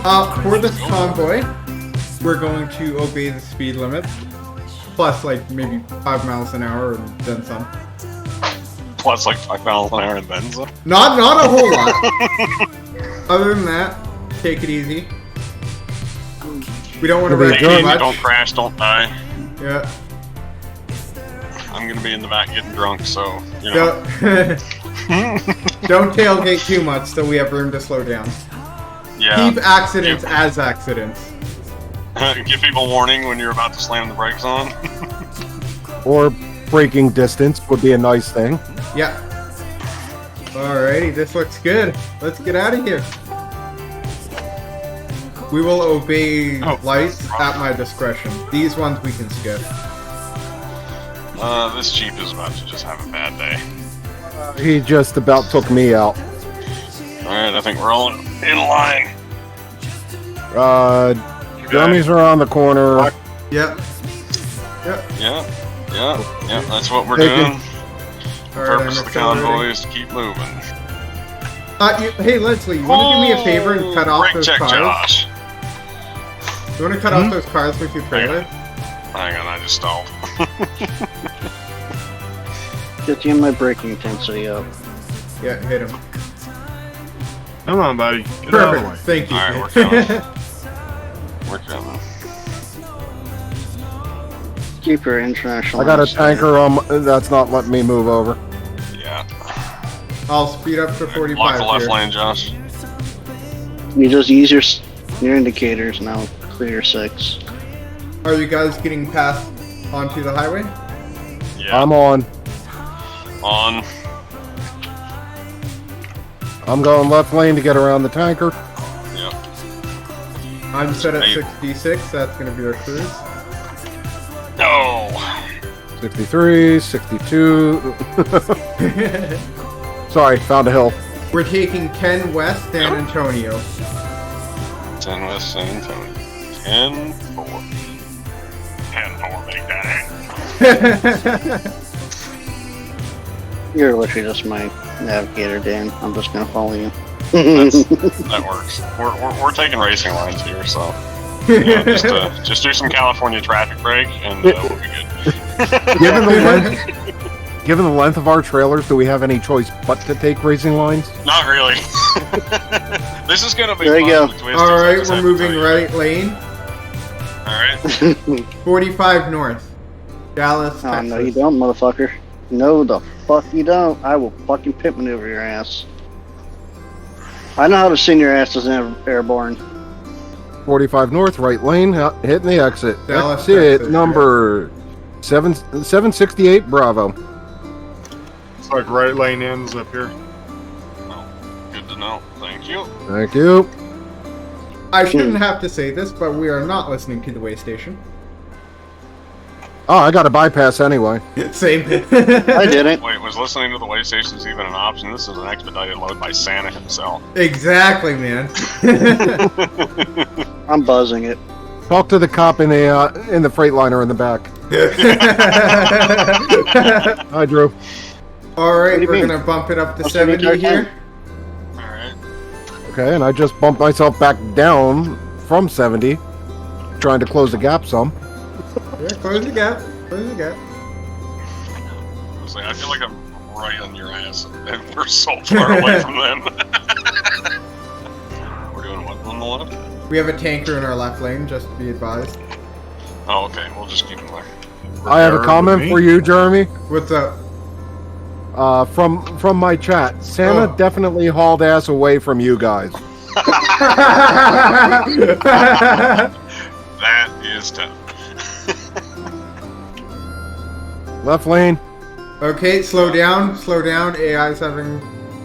For this convoy, we're going to obey the speed limit. Plus, like, maybe 5 miles an hour and then some. Plus, like, 5 miles an hour and then some? Not a whole lot. Other than that, take it easy. We don't want to wreck too much. Don't crash, don't die. Yeah. I'm gonna be in the back getting drunk, so, you know. Don't tailgate too much so we have room to slow down. Yeah. Keep accidents as accidents. Give people warning when you're about to slam the brakes on. Or braking distance would be a nice thing. Yeah. Alrighty, this looks good. Let's get out of here. We will obey lights at my discretion. These ones we can skip. This Jeep is about to just have a bad day. He just about took me out. Alright, I think we're all in line. Jeremy's around the corner. Yep. Yeah, that's what we're doing. The purpose of the convoy is to keep moving. Hey Leslie, you want to do me a favor and cut off those cars? Josh. You want to cut off those cars with your trailer? Hang on, I just stalled. Get my braking intensity up. Yeah, hit him. Come on, buddy. Get Perfect. out of the way. Thank you. Alright, we're coming. We're coming. Keep your international. I got a tanker that's not letting me move over. Yeah. I'll speed up to 45 Block the left here. lane, Josh. You just use your indicators now. Clear 6. Are you guys getting past onto the highway? Yeah. I'm on. On. I'm going left lane to get around the tanker. Yep. I'm set at Hey. 66. That's going to be our cruise. No! 63, 62. Sorry, found a hill. We're taking 10 West San Antonio. 10 West San Antonio. 10 4. 10 4, make that. You're literally just my navigator, Dan. I'm just gonna follow you. That works. We're taking racing lines here, so just do some California traffic brake, and we'll be good. Given the length of our trailers, do we have any choice but to take racing lines? Not really. This is gonna be There you fun. go. Alright, we're moving right lane. Alright. 45 north. Dallas, Oh, Texas. no, you don't, motherfucker. No, the fuck you don't. I will fucking pit maneuver your ass. I know how to send your ass as an airborne. 45 north, right lane, hitting the exit. Dallas, Exit Texas, number 768 Bravo. It's like right lane ends up here. Well, good to know. Thank you. Thank you. I shouldn't have to say this, but we are not listening to the way station. Oh, I got a bypass anyway. Same. I didn't. Wait, was listening to the way stations even an option? This is an expedited load by Santa himself. Exactly, man. I'm buzzing it. Talk to the cop in the Freightliner in the back. Hi, Drew. Alright, What do you we're mean? gonna bump it up to What's the 70 entire here. time? Alright. Okay, and I just bumped myself back down from 70, trying to close the gap some. Yeah, close the gap. Close the gap. I feel like I'm right on your ass, and we're so far away from them. We're doing what on the left? We have a tanker in our left lane, just to be advised. Oh, okay. We'll just keep them there. I have a comment for you, Jeremy. What's up? From my chat, Santa Oh. definitely hauled ass away from you guys. That is tough. Left lane. Okay, slow down. Slow down. AI's having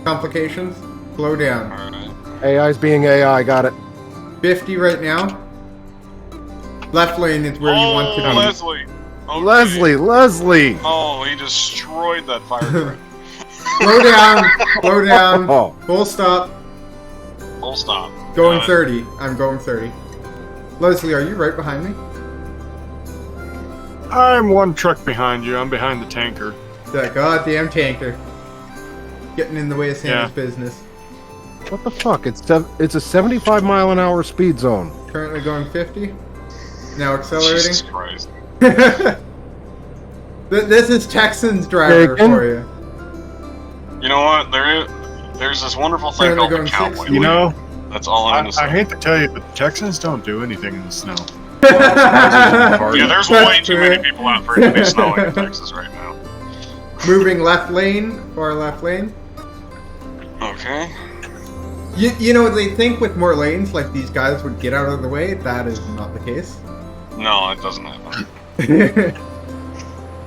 complications. Slow down. Alright. AI's being AI, got it. 50 right now. Left lane is where you want to be. Leslie! Okay. Leslie! Oh, he destroyed that fire truck. Slow down. Slow down. Oh. Full stop. Full stop. Going Got it. 30. I'm going 30. Leslie, are you right behind me? I'm one truck behind you. I'm behind the tanker. That goddamn tanker. Getting in the way of Santa's Yeah. business. What the fuck? It's a 75 mile an hour speed zone. Currently going 50. Now accelerating. Jesus Christ. This is Texans driver Bacon. for you. You know what? There's this wonderful thing Currently called the going cowboy. 60. You know, That's all I'm gonna I say. hate to tell you, but the Texans don't do anything in the snow. Yeah, there's That's way too true. many people out for it to be snowing in Texas right now. Moving left lane, far left lane. Okay. You know, they think with more lanes, like these guys would get out of the way. That is not the case. No, it doesn't happen.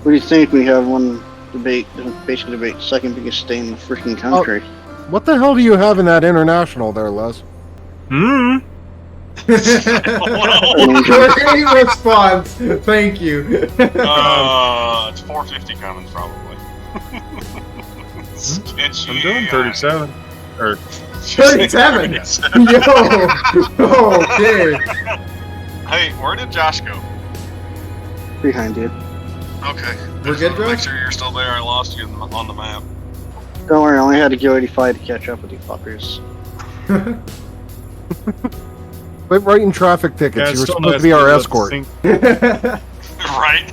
What do you think? We have one debate, basically debate, second biggest state in the freaking country. What the hell do you have in that international there, Les? Hmm. Great response. Thank you. It's 450 coming probably. Sketchy. I'm doing 37. Or 37. Yo. Okay. Hey, where did Josh go? Behind you. Okay. We're good, Make Josh? sure you're still there. I lost you on the map. Don't worry, I only had to go 85 to catch up with you fuckers. Quit writing traffic tickets. yeah, You it's were still supposed nice to be our let the escort. sink- Right?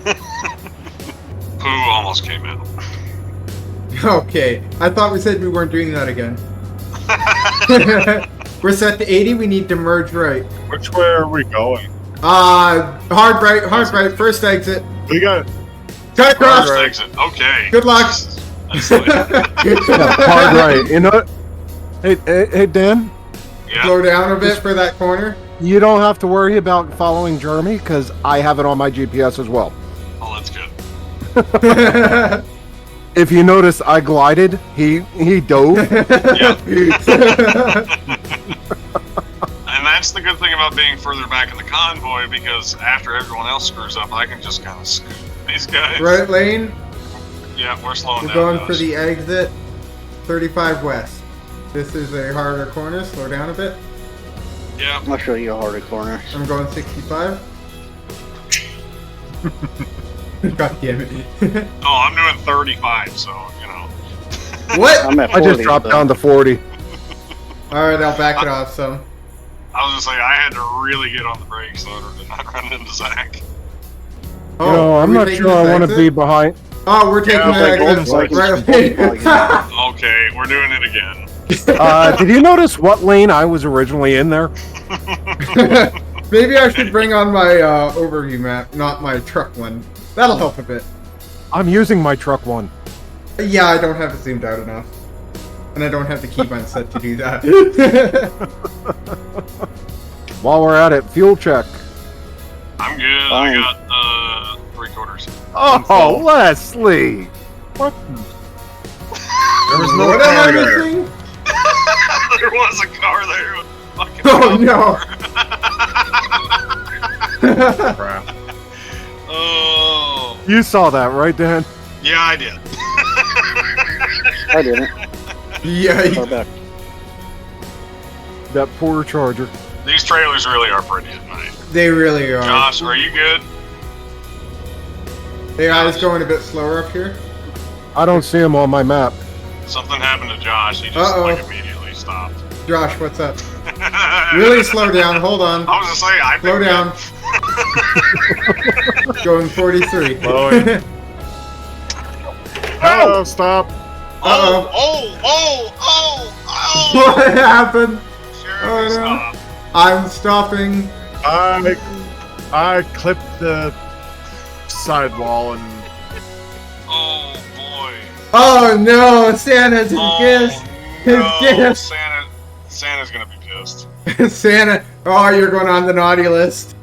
Pooh almost came in. Okay. I thought we said we weren't doing that again. We're set to 80. We need to merge right. Which way are we going? Hard right. First exit. We got. Cut across. First exit. Okay. Good luck. That's like, Yeah, hard right. You know what? Hey, Dan, yeah. Slow down a bit for that corner. you don't have to worry about following Jeremy because I have it on my GPS as well. Oh, that's good. If you notice, I glided. He dove. Yeah. And that's the good thing about being further back in the convoy, because after everyone else screws up, I can just kind of scoot these guys. Right lane. Yeah, we're slowing We're down. going for guys. the exit. 35 west. This is a harder corner. Slow down a bit. Yeah. I'll show you a harder corner. I'm going 65. God damn it. Oh, I'm doing 35, so, you know. What? I'm at I 40. just dropped so- down to 40. Alright, I'll back it off some. I was just like, I had to really get on the brakes in order to not run into Zach. Oh, No, are I'm we not taking sure I this want to exit? be behind. Oh, we're taking Yeah, the like exit. Golden Right Vikings. lane. Okay, we're doing it again. Did you notice what lane I was originally in there? Maybe I should bring on my overview map, not my truck one. That'll help a bit. I'm using my truck one. Yeah, I don't have it zoomed out enough. And I don't have the keybind set to do that. While we're at it, fuel check. I'm good. Fine. I got 3/4. Oh, Leslie! What? There was no What am I car there. missing? There was a car there. With fucking Oh no! Crap. Oh. You saw that, right, Dan? Yeah, I did. I didn't. Yeah. Far back. That poor Charger. These trailers really are pretty at night. They really are. Josh, are you good? Hey, I was going a bit slower up here. I don't see him on my map. Something happened to Josh. He just Uh-oh. like immediately stopped. Josh, what's up? Really slow down. Hold on. I was just saying, I Slow down. Going 43. Slowing. Oh, stop. Uh-oh. Oh! What happened? Jeremy, Oh, no. stop. I'm stopping. I clipped the sidewall and Oh boy. Oh no, Santa's his Oh, gift. His no. gift. Santa's gonna be pissed. Santa. Oh, you're going on the naughty list.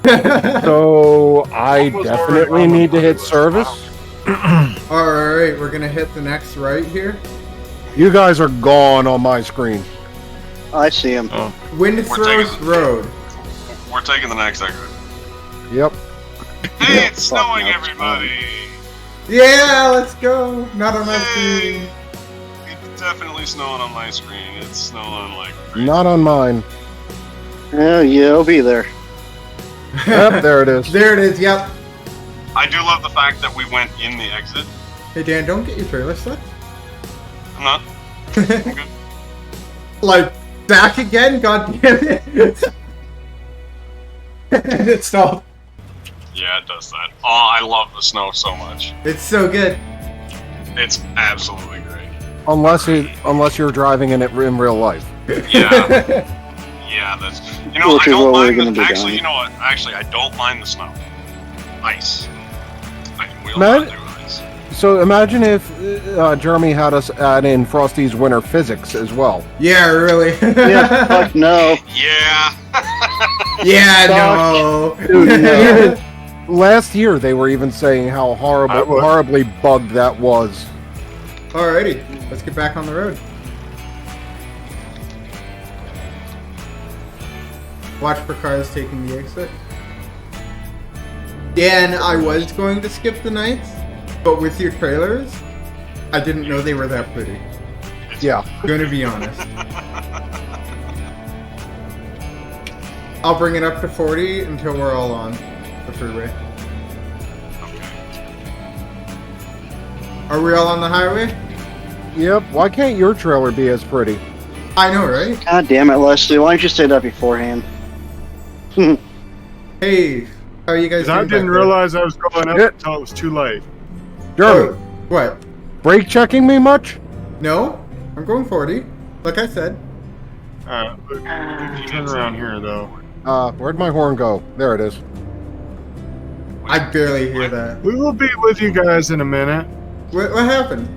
So I Almost definitely already on need to the hit list. service. Alright, we're gonna hit the next right here. You guys are gone on my screen. I see him. Windthrows taking- Road. We're taking the next exit. Yep. Hey, it's Fuck, snowing, no, it's everybody! Yeah, let's go. Not on my Yay. screen. It's definitely snowing on my screen. It's snowing like crazy. Not on mine. Oh, yeah, I'll be there. Yep, there it is. There it is, yep. I do love the fact that we went in the exit. Hey Dan, don't get your trailer stuck. I'm not. I'm good. Like, back again? God damn it. And it stopped. Yeah, it does that. Oh, I love the snow so much. It's so good. It's absolutely great. Unless you're driving in it in real life. Yeah. Yeah, that's... You know, Which I is don't what we're mind gonna the... be Actually, doing. you know what? Actually, I don't mind the snow. Ice. I can wheel Man- around through ice. So imagine if Jeremy had us add in Frosty's winter physics as well. Yeah, really. Yeah, fuck no. Yeah. Yeah, no. Dude, no. Last year they were even saying how I would. horribly bugged that was. Alrighty, let's get back on the road. Watch for cars taking the exit. Yeah, and I was going to skip the nights, but with your trailers, I didn't know they were that pretty. Yeah. Gonna be honest. I'll bring it up to 40 until we're all on the freeway. Are we all on the highway? Yep. Why can't your trailer be as pretty? I know, right? God damn it, Leslie. Why don't you say that beforehand? Hey, how are you guys 'Cause I doing didn't back there? realize I was going up Yeah. until it was too late. Jeremy, Oh, what? brake checking me much? No? I'm going 40. Like I said. Turn around here, though. Where'd my horn go? There it is. I barely hear that. We will be with you guys in a minute. What happened?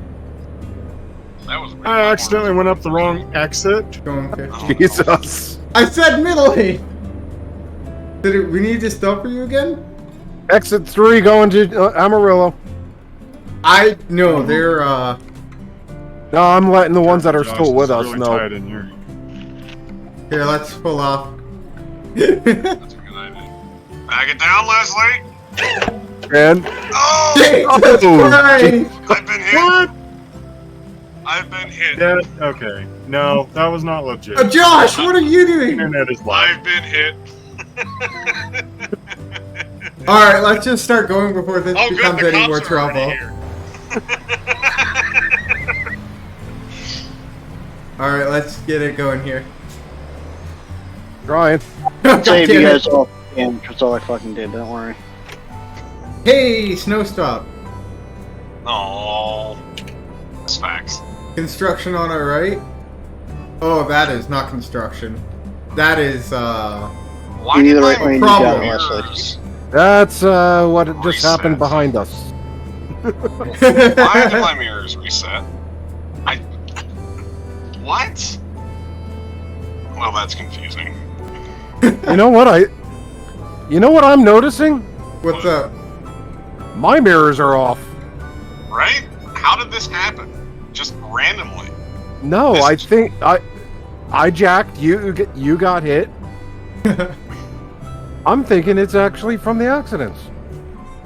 That was weird. I accidentally went up the wrong exit. Going 50. Oh, Jesus. I said middle lane! We need to stop for you again? Exit 3 going to Amarillo. No, they're, No, I'm letting the ones that are Josh, still with it's us really know. tight in here. Here, let's pull off. That's a good idea. Back it down, Leslie. And Oh! Jesus Oh, Christ! I've been hit. What? I've been hit. Yeah, okay. No, that was not legit. Josh, what are you doing? Internet is live. I've been hit. Alright, let's just start going before this Oh, good. becomes The any more cops are already trouble. here. Alright, let's get it going here. trying. God Save you damn it. guys all. Damn, that's all I fucking did. Don't worry. Hey, snow stop. Oh, that's facts. Construction on our right. Oh, that is not construction. That is, Why You need did the my right lane, you got it, Problem. mirrors- That's what it just Reset. happened behind us. Why did my mirrors reset? What? Well, that's confusing. You know what I'm noticing? What's up? My mirrors are off. Right? How did this happen? Just randomly. No, This I is- think I jacked you got hit. I'm thinking it's actually from the accidents.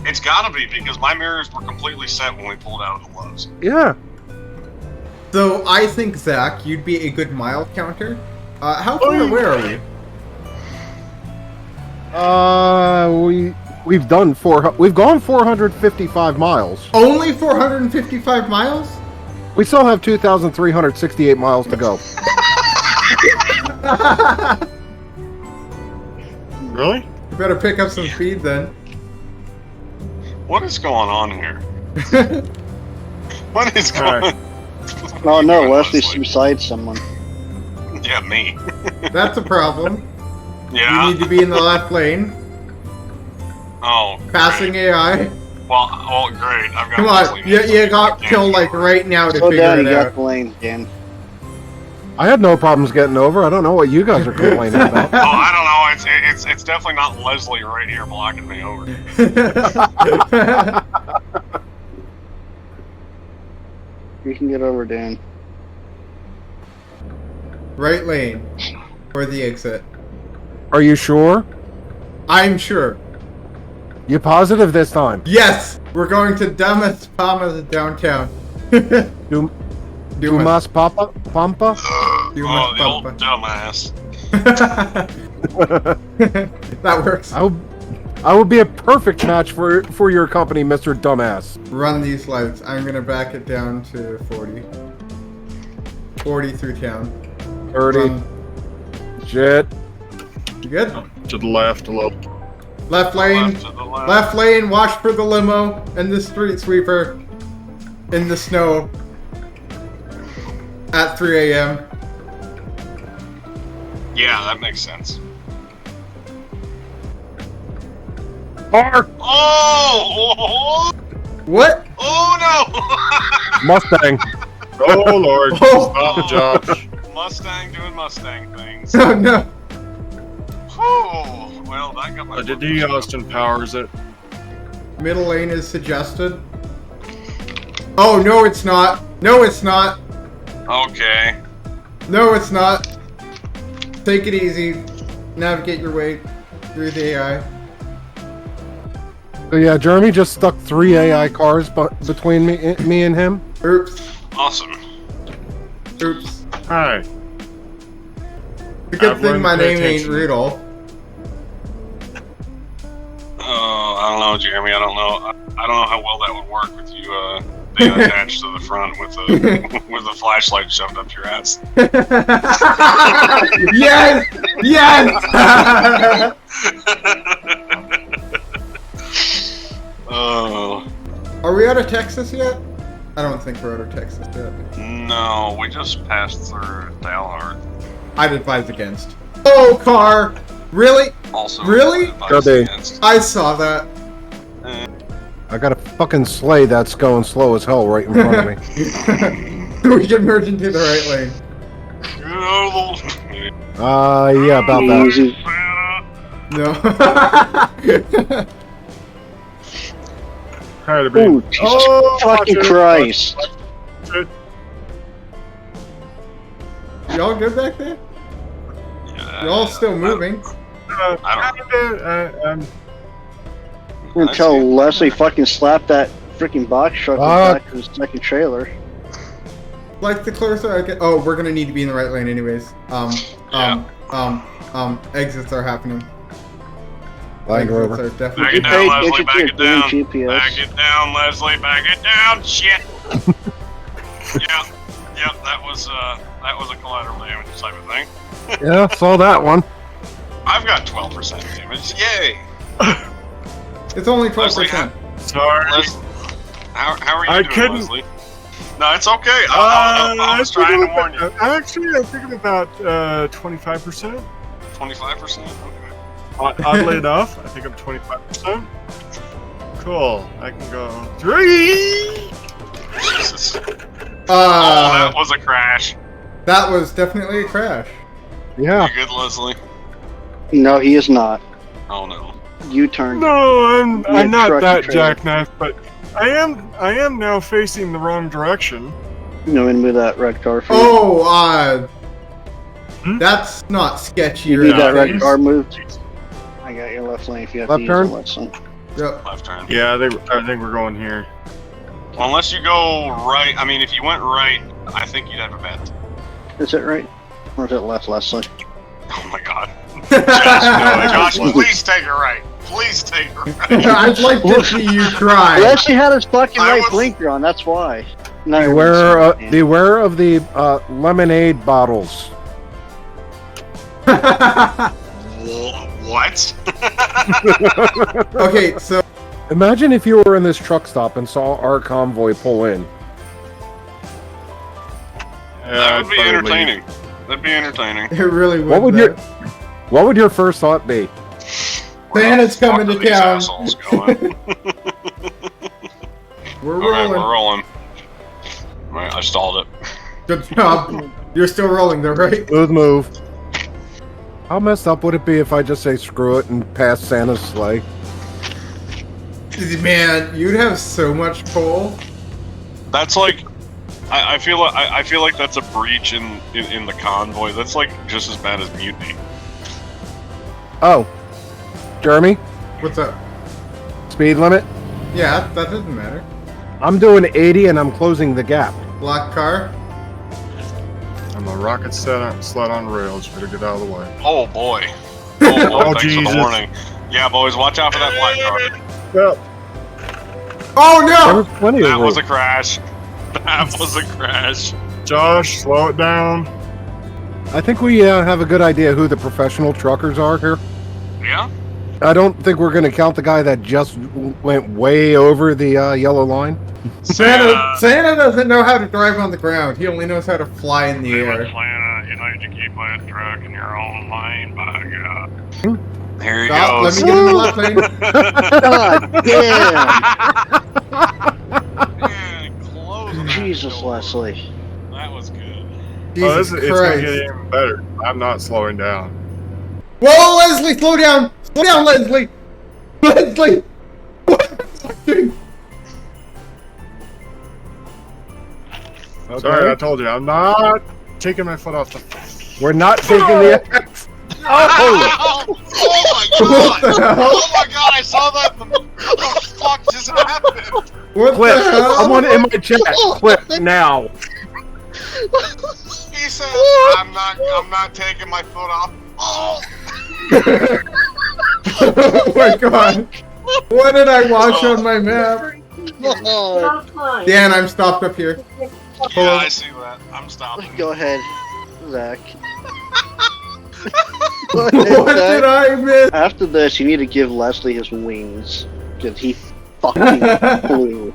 It's gotta be because my mirrors were completely set when we pulled out of the lows. Yeah. So, I think, Zach, you'd be a good mile counter. How far away are we? We've gone 455 miles. Only 455 miles? We still have 2,368 miles to go. Really? You better pick up some speed then. What is going on here? What is going Alright. on? Oh no, Going, Leslie's Leslie? beside someone. Yeah, me. That's a problem. Yeah. You need to be in the left lane. Oh. Passing great. AI. Well, great. I've got Come Leslie on, you next to you me. got I can't killed keep like her. right now to Slow figure down, it you got out. the lane again. I had no problems getting over. I don't know what you guys are complaining about. Oh, I don't know. It's definitely not Leslie right here blocking me over. You can get over, Dan. Right lane. For the exit. Are you sure? I'm sure. You positive this time? Yes! We're going to Damnit Santa downtown. Du Dumas Pampa? Oh, the old Papa. dumbass. That works. I would be a perfect match for your company, Mr. Dumbass. Run these lights. I'm gonna back it down to 40. 40 through town. 30. run. Shit. You good? To the left a little. Left lane. Left to the left. Left lane. Watch for the limo and the street sweeper in the snow at 3 a.m. Yeah, that makes sense. Park! Oh! What? Oh no! Mustang. Oh Lord! Oh. Stop, Josh. Mustang doing Mustang things. Oh no. Oh, well, that got my. Did he Austin Powers it? Middle lane is suggested. Oh no, it's not. No, it's not. Okay. No, it's not. Take it easy. Navigate your way through the AI. So yeah, Jeremy just stuck 3 AI cars between me and him. Oops. Awesome. Oops. Hi. It's a good I've thing learned my to pay name ain't attention. Rodolph. Oh, I don't know, Jeremy. I don't know. I don't know how well that would work with you being attached to the front with a with a flashlight shoved up your ass. Yes! Yes! Oh Are we out of Texas yet? I don't think we're out of Texas yet. no, we just passed through Dalhart. I'd advise against. Oh, car! Really? Also, Really? advised Jobii. against. I saw that. I got a fucking sleigh that's going slow as hell right in front of me. We can merge into the right lane. Yeah, about that. Easy. No. Tired of being. Ooh, Jesus Oh, fucking watch it, Christ. watch it. Y'all good back there? Y'all still moving? Until Leslie fucking slapped that freaking box truck back to his second trailer. Like the closer I get. Oh, we're gonna need to be in the right lane anyways. Exits are happening. Land Exits Rover. are Back definitely. it down, Leslie. Get Back your it down. GPS. Back it down, Leslie. Back it down. Shit. Yep. That was a collateral damage type of thing. Yeah, saw that one. I've got 12% damage. Yay. It's only Leslie, 12%. Sorry. How are you I doing, couldn't- Leslie? No, it's okay. I was trying to warn you. Actually, I think I'm about 25%. 25%? Okay. Oddly enough, I think I'm 25%. Cool. I can go 3. Jesus. That was a crash. That was definitely a crash. Yeah. You good, Leslie? No, he is not. Oh no. You turned. No, I'm not truck that trailer. jackknife, but I am now facing the wrong direction. You know, and move that red car for you. Oh, Hmm? that's not sketchy. You or need that red anything. car moved. I got your left lane if you have Left to turn? use the left lane. Yep. Left turn. Yeah, I think we're going here. Well, unless you go right. I mean, if you went right, I think you'd have a bet. Is it right? Or is it left, Leslie? Oh my god. Josh, please take it right. Please take it right. I'd like to see you cry. Leslie had his fucking I right was- blinker on, that's why. No, Beware of the lemonade bottles. What? Okay, so Imagine if you were in this truck stop and saw our convoy pull in. That would be I'd probably entertaining. That'd be entertaining. it really would. What would that. What would your first thought be? Where the Santa's coming fuck to are these town. assholes going? We're Alright, rolling. we're rolling. Right, I stalled it. Good job. You're still rolling though, right? Smooth move. How messed up would it be if I just say screw it and pass Santa's sleigh? Man, you'd have so much coal. That's like, I feel like that's a breach in the convoy. That's like just as bad as mutiny. Oh, Jeremy, What's up? speed limit. Yeah, that doesn't matter. I'm doing 80 and I'm closing the gap. Black car. I'm a rocket sled on rails. Better get out of the way. Oh boy. Oh, Oh, thanks for Jesus. the warning. Yeah, boys, watch out for that black car. Well, Oh There no! was plenty That of was a room. crash. That was a crash. Josh, slow it down. I think we have a good idea who the professional truckers are here. Yeah? I don't think we're going to count the guy that just went way over the yellow line. Santa doesn't know how to drive on the ground. He only knows how to fly in the air. Santa, you need to keep that truck in your own lane, by God. Here he Stop, goes. let me get in the left lane. God damn! Man, closing that Jesus, door. Leslie. That was good. Jesus It's gonna Christ. get even better. I'm not slowing down. Whoa, Leslie, slow down! Slow down, Leslie! Leslie! Okay. Sorry, I told you, I'm not taking my foot off the. We're not taking the X. Oh my What the God! hell? Oh my God! I saw that. What the fuck just happened? What Clip. the hell? Someone in my chat. Clip now. He said, "I'm not taking my foot off." Oh! Oh my god. What did I watch on my map? Oh, Dan, I'm stopped up here. Yeah, I see that. I'm stopping. go ahead, Zach. Go ahead, What Zach. did I miss? After this, you need to give Leslie his wings. Because he fucking flew.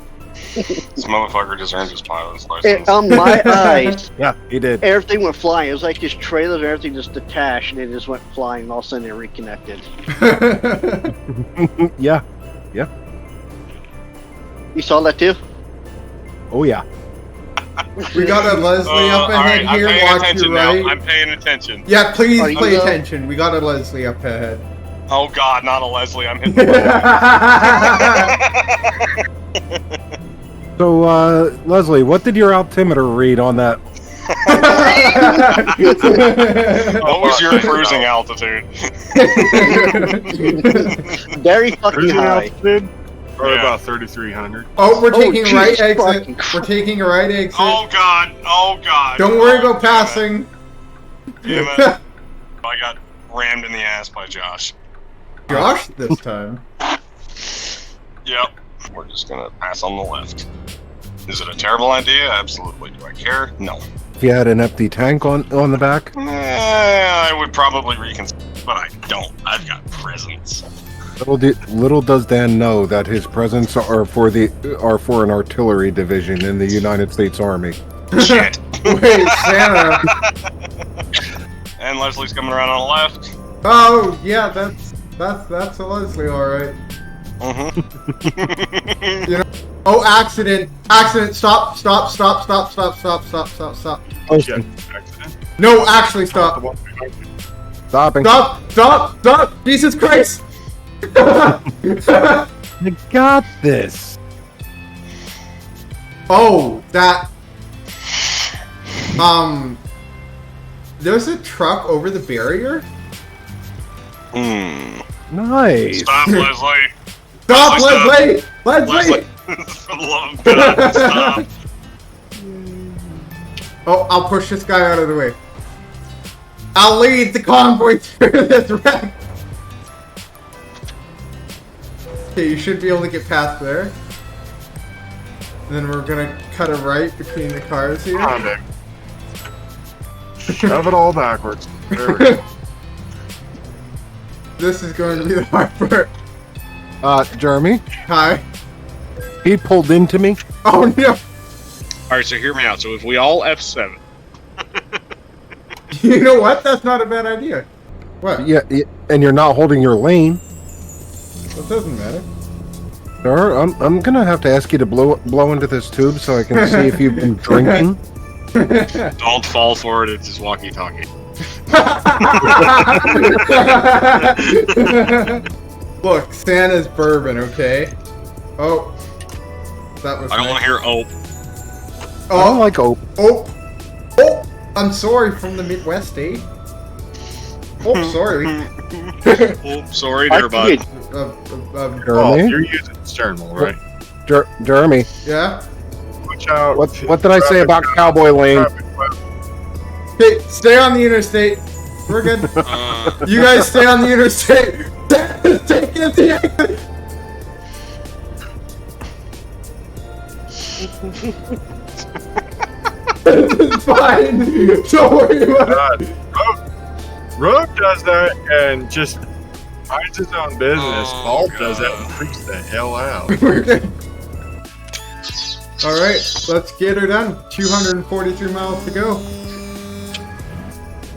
This motherfucker just earned his pilot's And license. on my eyes, Yeah, he did. everything went flying. It was like his trailers and everything just detached and it just went flying and all of a sudden they reconnected. Yeah. You saw that too? Oh yeah. We got a Leslie up ahead I'm here. paying Watch attention your now. right. I'm paying attention. Yeah, please Are you pay though? attention. We got a Leslie up ahead. Oh God, not a Leslie. I'm hitting the So, Leslie, what did your altimeter read on that? What was your cruising altitude? Very fucking Cruising high. altitude? Probably Yeah. about 3,300. Oh, we're taking Jesus right fucking exit. Christ. We're taking a right exit. Oh God! Oh God! Don't worry Oh, about passing. Damn it. I got rammed in the ass by Josh. Josh this time. Yep. We're just gonna pass on the left. Is it a terrible idea? Absolutely. Do I care? No. If you had an empty tank on the back? I would probably reconsider, but I don't. I've got presents. Little does Dan know that his presents are for an artillery division in the United States Army. Shit. Wait, Santa. And Leslie's coming around on the left. Oh, yeah, that's a Leslie, all right. Mm-hmm. Oh, accident! Accident! Stop! Stop! Shit. Accident. No, actually, stop! Stopping. Stop! Jesus Christ! I got this. Oh, that. There's a truck over the barrier. Nice. Stop, Leslie. Stop, Leslie, Leslie! For the love of God, stop. Oh, I'll push this guy out of the way. I'll lead the convoy through this wreck. Okay, you should be able to get past there. And then we're gonna cut a right between the cars here. Come on, Dick. Shove it all backwards. There we go. This is going to be the hard part. Jeremy, Hi. he pulled into me. Oh no! Alright, so hear me out. So if we all F7. You know what? That's not a bad idea. What? Yeah, and you're not holding your lane. That doesn't matter. Sir, I'm gonna have to ask you to blow into this tube so I can see if you've been drinking. Don't fall for it, it's his walkie-talkie. Look, Santa's bourbon, okay? Oh. That was I don't want to hear oh. I don't like oak. Oh! I'm sorry, from the Midwest, eh? Oh, sorry. Oh, sorry, dear bud. Oh, Jeremy, you're using stern wheel, right? Jeremy, Yeah? Watch out. what did I say about cowboy lane? Hey, stay on the interstate. We're good. You guys stay on the interstate. Take it the exit. It's fine. Don't worry about it. Rogue does that and just minds his own business. Oh, Paul God. does that and freaks the hell out. We're good. All right, let's get her done. 243 miles to go.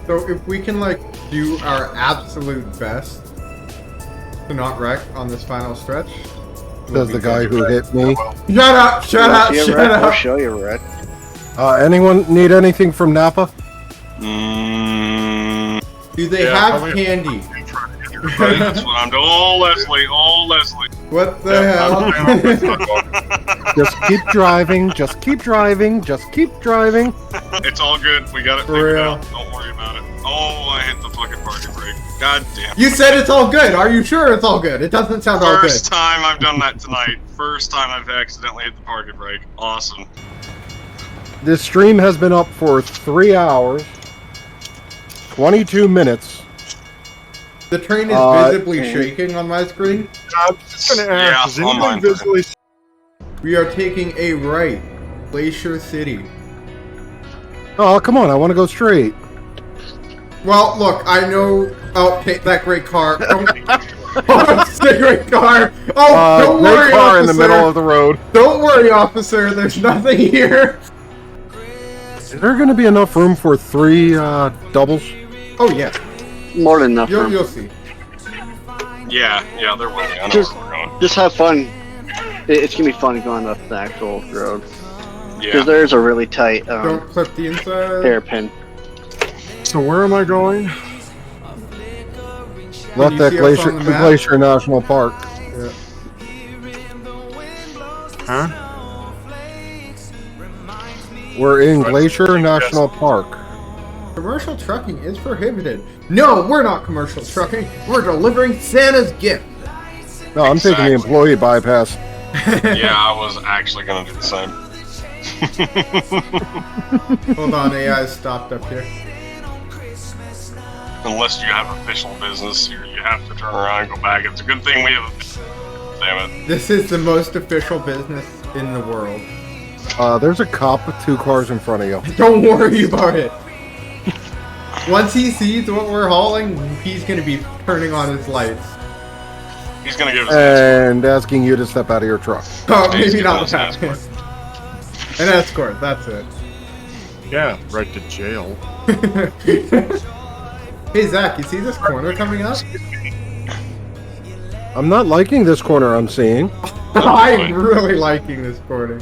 So if we can like do our absolute best to not wreck on this final stretch. Says the guy who hit me. Shut up! Shut up! Shut I'll up! show you, Red. Anyone need anything from Napa? Do they Yeah, have probably- candy? That's what I'm doing. Oh, Leslie. Oh, Leslie. What the Yeah, hell? Just keep driving. Just keep driving. Just keep driving. It's all good. We got it For figured real. out. Don't worry about it. Oh, I hit the fucking parking brake. God damn. You said it's all good. Are you sure it's all good? It doesn't sound all good. First time I've done that tonight. First time I've accidentally hit the parking brake. Awesome. This stream has been up for 3 hours, 22 minutes. The train is visibly shaking on my screen. I'm just gonna ask, is Yeah, on anyone mine. visually We are taking a right. Glacier City. Oh, come on. I want to go straight. Well, look, I know. Oh, take that great car. Oh, it's the great car. Oh, don't great worry, car officer. in the middle of the road. Don't worry, officer. There's nothing here. Is there going to be enough room for 3 doubles? Oh yeah, More than enough room. you'll see. Yeah, there will be. I know Just- where we're going. Just have fun. It's gonna be fun going up the actual road. Because Yeah. there's a really tight Don't clip the inside. hairpin. So where am I going? Left you at see us Glacier, on the map? Glacier National Park. Yeah. Huh? We're in Glacier National Park. Commercial trucking is prohibited. No, we're not commercial trucking. We're delivering Santa's gift. No, I'm taking the Exactly. employee bypass. Yeah, I was actually gonna do the same. Hold on, AI stopped up here. Unless you have official business, you have to turn around and go back. It's a good thing we have. Damn it. This is the most official business in the world. There's a cop with 2 cars in front of you. Don't worry about it. Once he sees what we're hauling, he's gonna be turning on his lights. He's gonna give us an And asking you to step out of your truck. Oh, He's maybe giving not us an that. escort. An escort, that's it. Yeah, right to jail. Hey Zach, you see this corner coming up? I'm not liking this corner I'm seeing. I'm really liking this corner.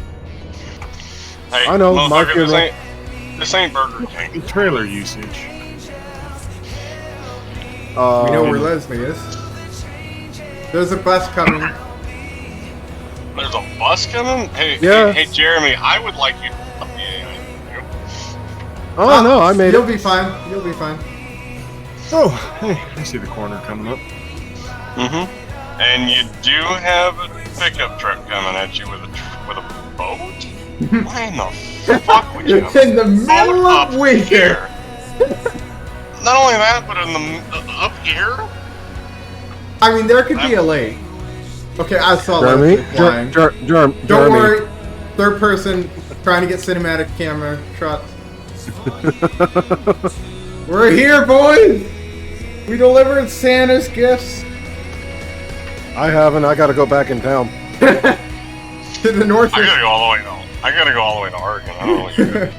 Hey, I know, motherfucker, Mark, you're this ain't Burger King. Trailer usage. We know where Leslie is. There's a bus coming. There's a bus coming? Hey, Yeah. hey, Jeremy, I would like you. Oh no, I made You'll it. be fine. You'll be fine. Oh, hey, I see the corner coming up. Mm-hmm. And you do have a pickup truck coming at you with a boat? Why in the fuck would you have In the a middle boat of up winter. here? Not only that, but in the up here? I mean, there could be a lake. Okay, I saw Jeremy, Leslie flying. Jeremy. Don't worry. Third person, trying to get cinematic camera shots. We're here, boys! We delivered Santa's gifts I haven't. I gotta go back in town. to the north. I gotta go all the way to Oregon. I don't know what you're doing.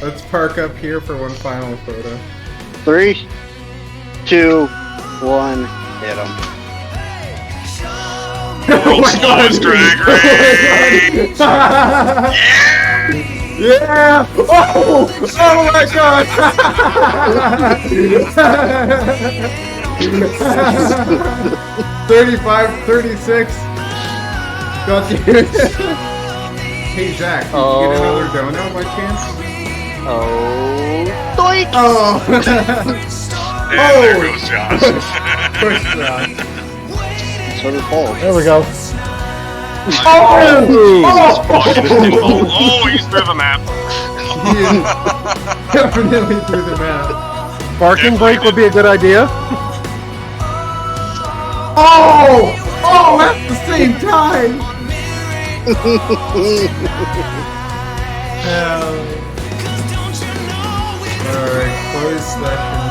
Let's park up here for one final photo. 3, 2, 1, hit him. World's slowest drag race! Yeah! Oh! Oh my god! 35, 36. Got you. Hey Zach, did you get another donut by chance? Doink! Oh! And there goes Josh. Push that. So did Paul. There we go. Oh! Oh, he's through the map. He is definitely through the map. Parking brake would be a good idea. Oh! Oh, at the same time! Alright, close session.